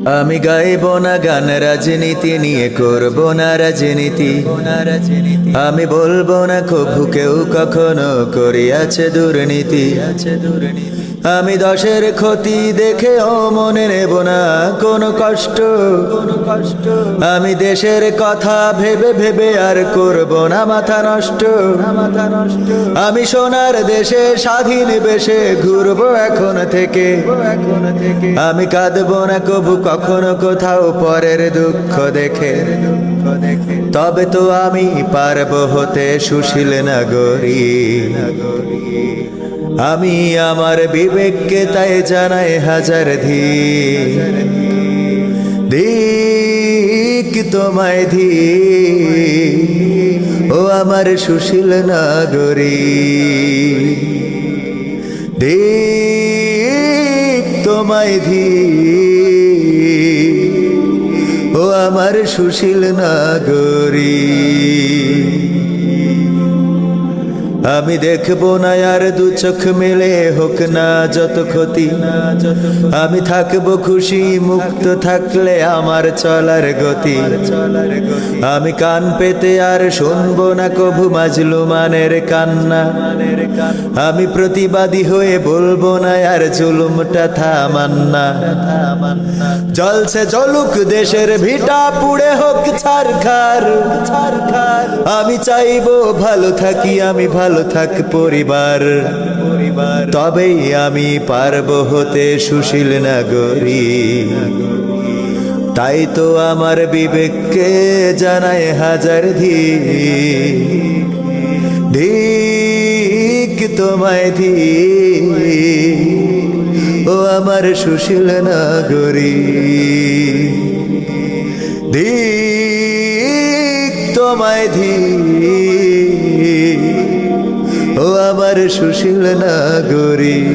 আমি গাইব না গান রাজনীতি নিয়ে, করব না রাজনীতি। আমি বলবো না কভু কেউ কখনো করিয়াছে দুর্নীতি। আমি দশের ক্ষতি দেখে ও মনে নেব না কোনো কষ্ট। আমি দেশের কথা ভেবে ভেবে আর করব না মাথা নষ্ট। আমি সোনার দেশে স্বাধীন বেশে ঘুরবো এখন থেকে। আমি কাঁদবো না কভু কখনো কোথাও পরের দুঃখ দেখে। তবে তো আমি পারবো হতে সুশীল নাগরিক। আমি আমার বিবেককে তাই জানাই হাজার ধিক তোমায় ও আমার সুশীল নাগরিক। ধিক তোমায় ও আমার সুশীল নাগরিক। আমি দেখবো না আর দু চোখ মেলে হোক না যত ক্ষতি। আমি থাকবো খুশি মুক্ত থাকলে আমার চলার গতি। আমি কান পেতে আর শুনবো না কভু মাজলুমানের কান্না। আমি প্রতিবাদী হয়ে বলবো না আর জুলুমটা থামান্না। জ্বলছে জ্বলুক দেশের ভিটা, পুড়ে হোক ছারখার। আমি চাইবো ভালো থাকি, আমি ভালো থাক পরিবার। তবেই আমি পারবো হতে সুশীল নাগরিক। তাই তো আমার বিবেককে জানায় হাজার ধিক তোমায় ও আমার সুশীল নাগরিক। ধিক তোমায় ও আমার সুশীল নাগরিক।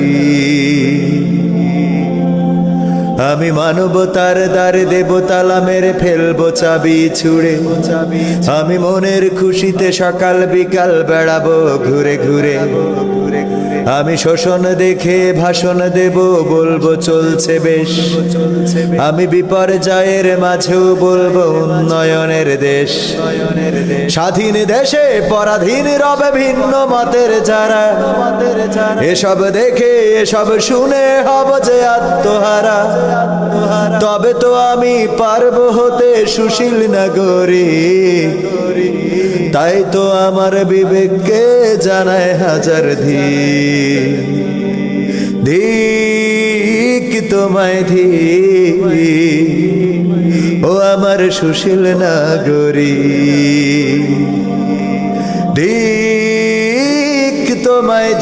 আমি মানবতার দ্বারে দেব তালা মেরে ফেলবো চাবি ছুঁড়ে। আমি মনের খুশিতে সকাল বিকাল বেড়াবো ঘুরে ঘুরে। আমি শোষণ দেখে ভাষণ দেব, বলবো চলছে বেশ। আমি বিপর্যয়ের মাঝেও বলবো উন্নয়নের দেশ। স্বাধীন দেশে পরাধীন রবে ভিন্ন মতের যারা। এসব দেখে এসব শুনে হব যে আত্মহারা। তবে তো আমি পারবো হতে সুশীল নাগরিক। তাই তো আমার বিবেককে জানায় হাজার ধিক তোমায় ও আমার সুশীল নাগরিক। ধিক তোমায়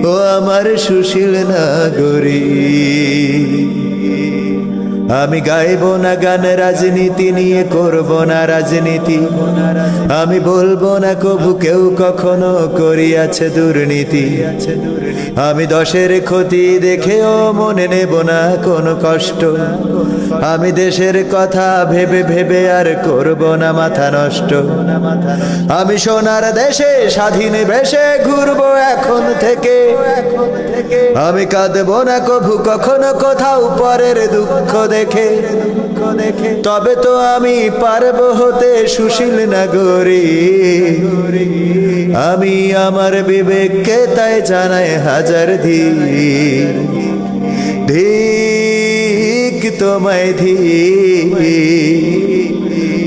ও আমার সুশীল নাগরিক। আমি গাইব না গান রাজনীতি নিয়ে, করব না রাজনীতি। আমি বলবো না কভু কেউ কখনো করিয়াছে দুর্নীতি। আমি দশের ক্ষতি দেখেও মনে নেব না কোনো কষ্ট। আমি দেশের কথা ভেবে ভেবে আর করব না মাথা নষ্ট। আমি সোনার দেশে স্বাধীন বেশে ঘুরবো এখন থেকে। আমি কাঁদবো না কভু কখনো কোথাও পরের দুঃখ দেখে। তবে তো আমি পারবো হতে সুশীল নাগরিক। আমি আমার বিবেককে তাই জানাই হাজার ধিক তোমায়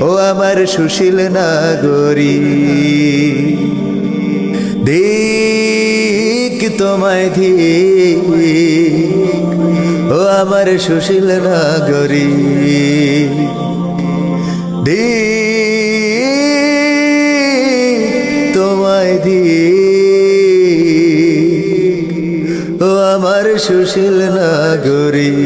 ও আমার সুশীল নাগরিক। ধিক তোমায় ও আমার সুশীল নাগরিক। ধিক তোমায় ও আমার সুশীল নাগরিক।